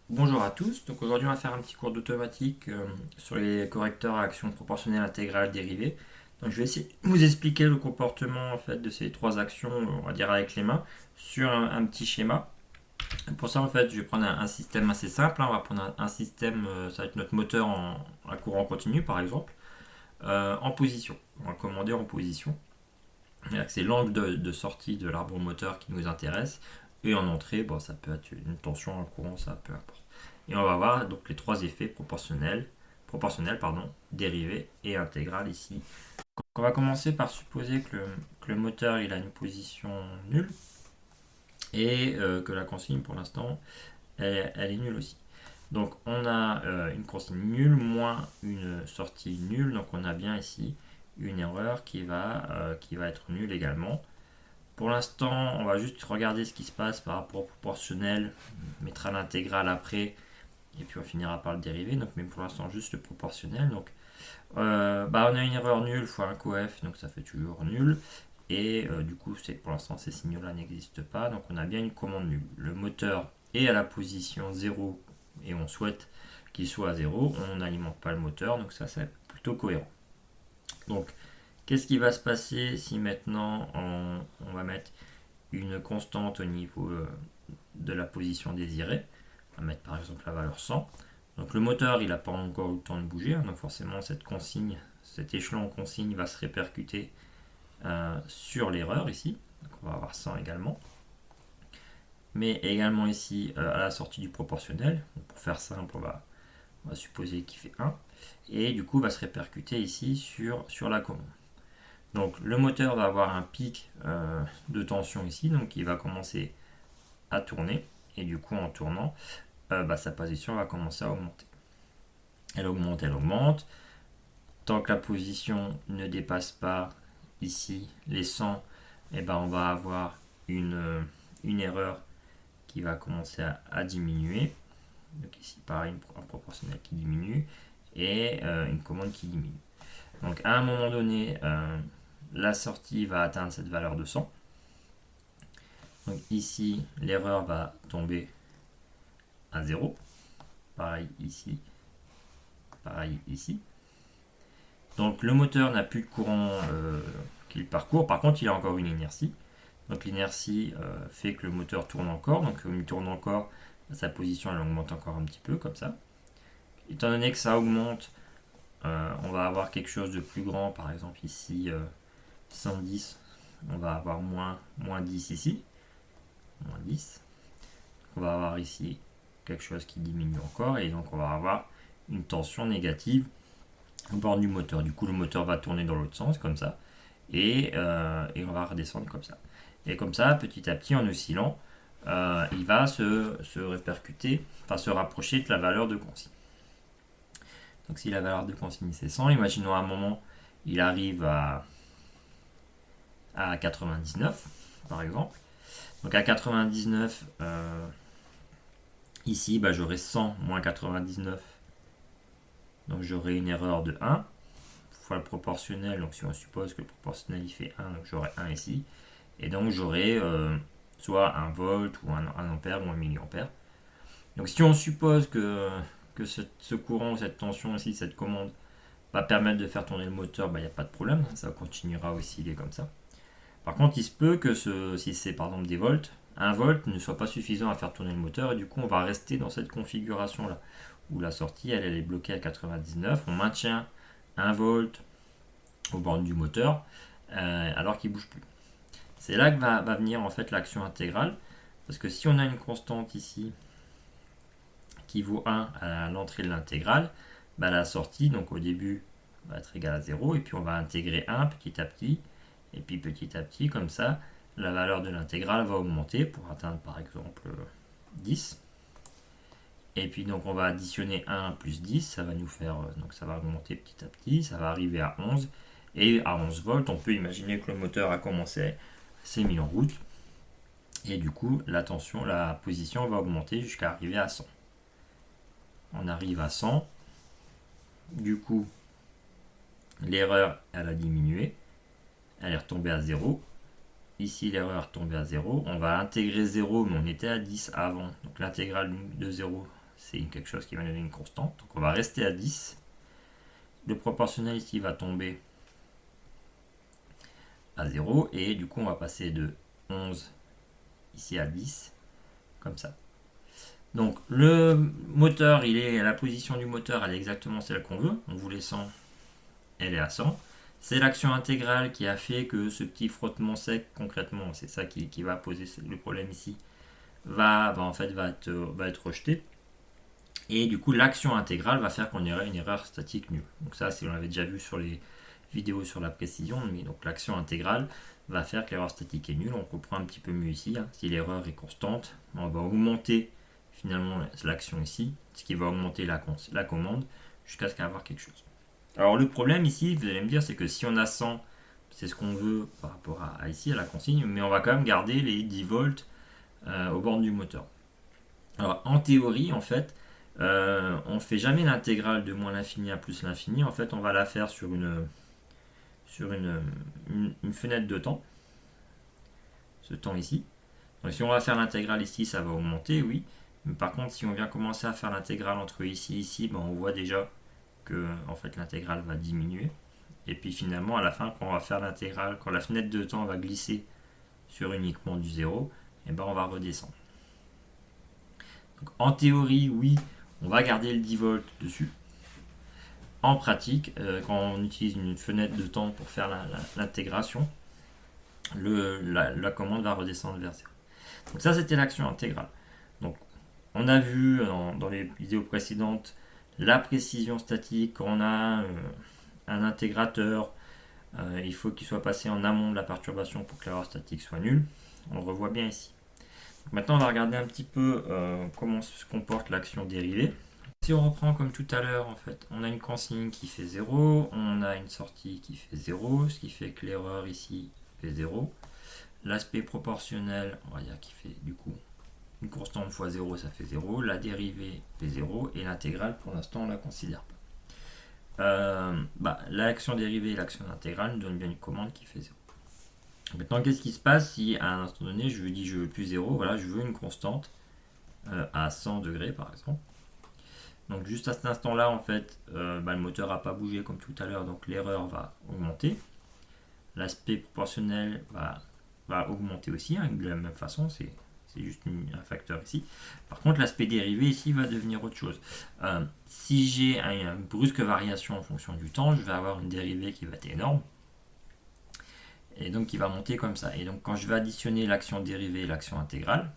Bonjour à tous, donc aujourd'hui on va faire un petit cours d'automatique sur les correcteurs à action proportionnelle intégrale dérivée. Donc je vais essayer de vous expliquer le comportement en fait de ces trois actions, on va dire avec les mains, sur un petit schéma. Et pour ça en fait je vais prendre un système assez simple, hein. On va prendre un système, ça va être notre moteur à courant continu par exemple, en position. On va commander en position. C'est l'angle de sortie de l'arbre moteur qui nous intéresse. Et en entrée, bon, ça peut être une tension, un courant, ça peu importe. Et on va voir donc les trois effets proportionnels, dérivé et intégral ici. Donc on va commencer par supposer que le moteur il a une position nulle et que la consigne pour l'instant elle est nulle aussi. Donc on a une consigne nulle moins une sortie nulle, donc on a bien ici une erreur qui va être nulle également. Pour l'instant, on va juste regarder ce qui se passe par rapport au proportionnel, on mettra l'intégrale après, et puis on finira par le dérivé. Donc, mais pour l'instant, juste le proportionnel. Donc, on a une erreur nulle fois un coef, donc ça fait toujours nul. Et du coup, pour l'instant, ces signaux-là n'existent pas. Donc, on a bien une commande nulle. Le moteur est à la position 0 et on souhaite qu'il soit à 0. On n'alimente pas le moteur, donc ça, c'est plutôt cohérent. Donc, qu'est-ce qui va se passer si maintenant on va mettre une constante au niveau de la position désirée? On va mettre par exemple la valeur 100. Donc le moteur il n'a pas encore eu le temps de bouger, hein, donc forcément cette consigne, cet échelon consigne va se répercuter sur l'erreur ici. Donc on va avoir 100 également. Mais également ici à la sortie du proportionnel. Donc pour faire simple, on va supposer qu'il fait 1. Et du coup va se répercuter ici sur la commande. Donc le moteur va avoir un pic de tension ici, donc il va commencer à tourner, et du coup en tournant, sa position va commencer à augmenter. Elle augmente, elle augmente. Tant que la position ne dépasse pas ici les 100, on va avoir une erreur qui va commencer à diminuer. Donc ici pareil, un proportionnel qui diminue, et une commande qui diminue. Donc à un moment donné, la sortie va atteindre cette valeur de 100. Donc ici, l'erreur va tomber à 0. Pareil ici, pareil ici. Donc le moteur n'a plus de courant qu'il parcourt. Par contre, il a encore une inertie. Donc l'inertie fait que le moteur tourne encore. Donc comme il tourne encore, sa position elle augmente encore un petit peu comme ça. Étant donné que ça augmente, on va avoir quelque chose de plus grand. Par exemple ici, 110. On va avoir moins 10 ici. Moins 10. On va avoir ici quelque chose qui diminue encore. Et donc on va avoir une tension négative au bord du moteur. Du coup, le moteur va tourner dans l'autre sens, comme ça, et on va redescendre comme ça. Et comme ça, petit à petit, en oscillant, il va se répercuter, enfin se rapprocher de la valeur de consigne. Donc si la valeur de consigne c'est 100, imaginons à un moment, il arrive à 99, par exemple. Donc à 99, ici, j'aurai 100 moins 99, donc j'aurai une erreur de 1. Fois le proportionnel, donc si on suppose que le proportionnel il fait 1, donc j'aurai 1 ici, et donc j'aurai soit 1 volt ou 1 ampère ou 1 milliampère. Donc si on suppose que ce courant, cette tension ici, cette commande va permettre de faire tourner le moteur, il n'y a pas de problème, ça continuera à osciller comme ça. Par contre, il se peut que si c'est par exemple des volts, 1 volt ne soit pas suffisant à faire tourner le moteur, et du coup on va rester dans cette configuration là, où la sortie elle est bloquée à 99, on maintient 1 volt aux bornes du moteur, alors qu'il ne bouge plus. C'est là que va venir en fait l'action intégrale, parce que si on a une constante ici qui vaut 1 à l'entrée de l'intégrale, la sortie, donc au début, va être égale à 0, et puis on va intégrer 1 petit à petit, et puis petit à petit, comme ça, la valeur de l'intégrale va augmenter pour atteindre par exemple 10. Et puis donc on va additionner 1 plus 10, ça va nous faire, donc ça va augmenter petit à petit, ça va arriver à 11. Et à 11 volts, on peut imaginer que le moteur a commencé, s'est mis en route. Et du coup, la tension, la position va augmenter jusqu'à arriver à 100. On arrive à 100. Du coup, l'erreur, elle a diminué. Elle est retombée à 0. Ici, l'erreur est tombée à 0. On va intégrer 0, mais on était à 10 avant. Donc l'intégrale de 0, c'est quelque chose qui va donner une constante. Donc on va rester à 10. Le proportionnel ici va tomber à 0. Et du coup, on va passer de 11 ici à 10. Comme ça. Donc le moteur, la position du moteur, elle est exactement celle qu'on veut. On voulait 100, elle est à 100. C'est l'action intégrale qui a fait que ce petit frottement sec, concrètement, c'est ça qui va poser le problème ici, va être rejeté. Et du coup, l'action intégrale va faire qu'on aurait une erreur statique nulle. Donc ça, on l'avait déjà vu sur les vidéos sur la précision. Mais donc l'action intégrale va faire que l'erreur statique est nulle. On reprend un petit peu mieux ici. Si l'erreur est constante, on va augmenter finalement l'action ici, ce qui va augmenter la commande jusqu'à ce qu'elle ait quelque chose. Alors le problème ici, vous allez me dire, c'est que si on a 100, c'est ce qu'on veut par rapport à ici, à la consigne, mais on va quand même garder les 10 volts aux bornes du moteur. Alors en théorie, en fait, on ne fait jamais l'intégrale de moins l'infini à plus l'infini. En fait, on va la faire sur une fenêtre de temps. Ce temps ici. Donc si on va faire l'intégrale ici, ça va augmenter, oui. Mais par contre, si on vient commencer à faire l'intégrale entre ici et ici, on voit déjà que en fait, l'intégrale va diminuer. Et puis finalement, à la fin, quand on va faire l'intégrale, quand la fenêtre de temps va glisser sur uniquement du 0, et on va redescendre. Donc, en théorie, oui, on va garder le 10 volts dessus. En pratique, quand on utilise une fenêtre de temps pour faire l'intégration, la commande va redescendre vers 0. Donc ça, c'était l'action intégrale. Donc, on a vu dans les vidéos précédentes la précision statique. Quand on a un intégrateur, il faut qu'il soit passé en amont de la perturbation pour que l'erreur statique soit nulle. On le revoit bien ici. Donc maintenant, on va regarder un petit peu comment se comporte l'action dérivée. Si on reprend comme tout à l'heure, en fait, on a une consigne qui fait 0, on a une sortie qui fait 0, ce qui fait que l'erreur ici fait 0. L'aspect proportionnel, on va dire qu'il fait du coup une constante fois 0, ça fait 0. La dérivée fait 0 et l'intégrale, pour l'instant, on ne la considère pas. L'action dérivée et l'action intégrale nous donnent bien une commande qui fait 0. Maintenant, qu'est-ce qui se passe si à un instant donné, je dis je veux plus 0, voilà, je veux une constante à 100 degrés par exemple. Donc juste à cet instant-là, en fait, le moteur n'a pas bougé comme tout à l'heure, donc l'erreur va augmenter. L'aspect proportionnel va augmenter aussi, de la même façon, c'est juste un facteur ici. Par contre, l'aspect dérivé ici va devenir autre chose. Si j'ai une brusque variation en fonction du temps, je vais avoir une dérivée qui va être énorme. Et donc qui va monter comme ça. Et donc quand je vais additionner l'action dérivée et l'action intégrale,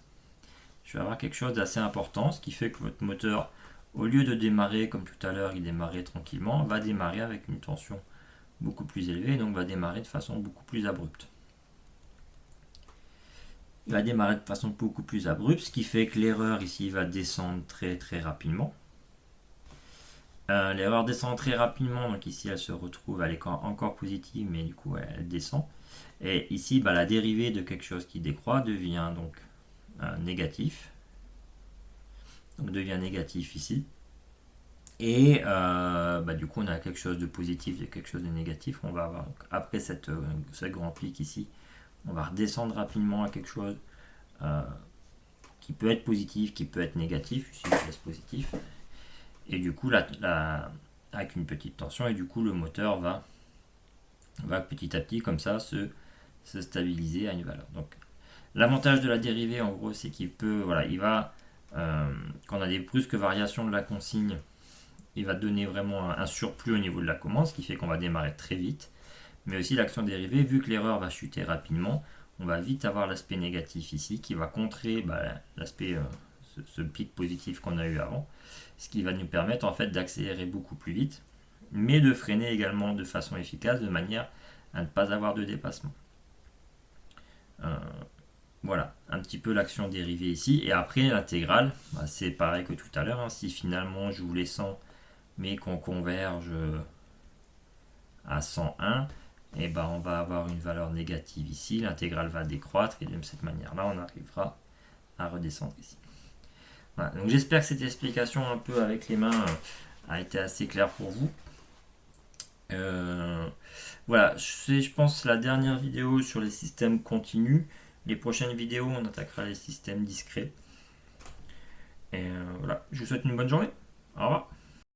je vais avoir quelque chose d'assez important, ce qui fait que votre moteur, au lieu de démarrer comme tout à l'heure, il démarrait tranquillement, va démarrer avec une tension beaucoup plus élevée, et donc va démarrer de façon beaucoup plus abrupte. Il va démarrer de façon beaucoup plus abrupte, ce qui fait que l'erreur ici va descendre très très rapidement. L'erreur descend très rapidement, donc ici elle se retrouve, elle est encore positive, mais du coup elle descend. Et ici, la dérivée de quelque chose qui décroît devient donc négatif. Donc devient négatif ici. Et du coup, on a quelque chose de positif et quelque chose de négatif. On va avoir, après ce grand pic ici, on va redescendre rapidement à quelque chose qui peut être positif, qui peut être négatif. Ici, je laisse positif. Et du coup, avec une petite tension, et du coup, le moteur va petit à petit, comme ça, se stabiliser à une valeur. Donc, l'avantage de la dérivée, en gros, c'est qu'il peut, quand on a des brusques variations de la consigne, il va donner vraiment un surplus au niveau de la commande, ce qui fait qu'on va démarrer très vite. Mais aussi l'action dérivée, vu que l'erreur va chuter rapidement, on va vite avoir l'aspect négatif ici qui va contrer l'aspect, ce pic positif qu'on a eu avant, ce qui va nous permettre en fait d'accélérer beaucoup plus vite, mais de freiner également de façon efficace, de manière à ne pas avoir de dépassement. Voilà, un petit peu l'action dérivée ici. Et après, l'intégrale, c'est pareil que tout à l'heure. Si finalement je voulais 100, mais qu'on converge à 101, on va avoir une valeur négative ici. L'intégrale va décroître et de cette manière-là, on arrivera à redescendre ici. Voilà, donc j'espère que cette explication un peu avec les mains a été assez claire pour vous. Voilà, c'est je pense la dernière vidéo sur les systèmes continus. Les prochaines vidéos, on attaquera les systèmes discrets. Et voilà, je je vous souhaite une bonne journée. Au revoir.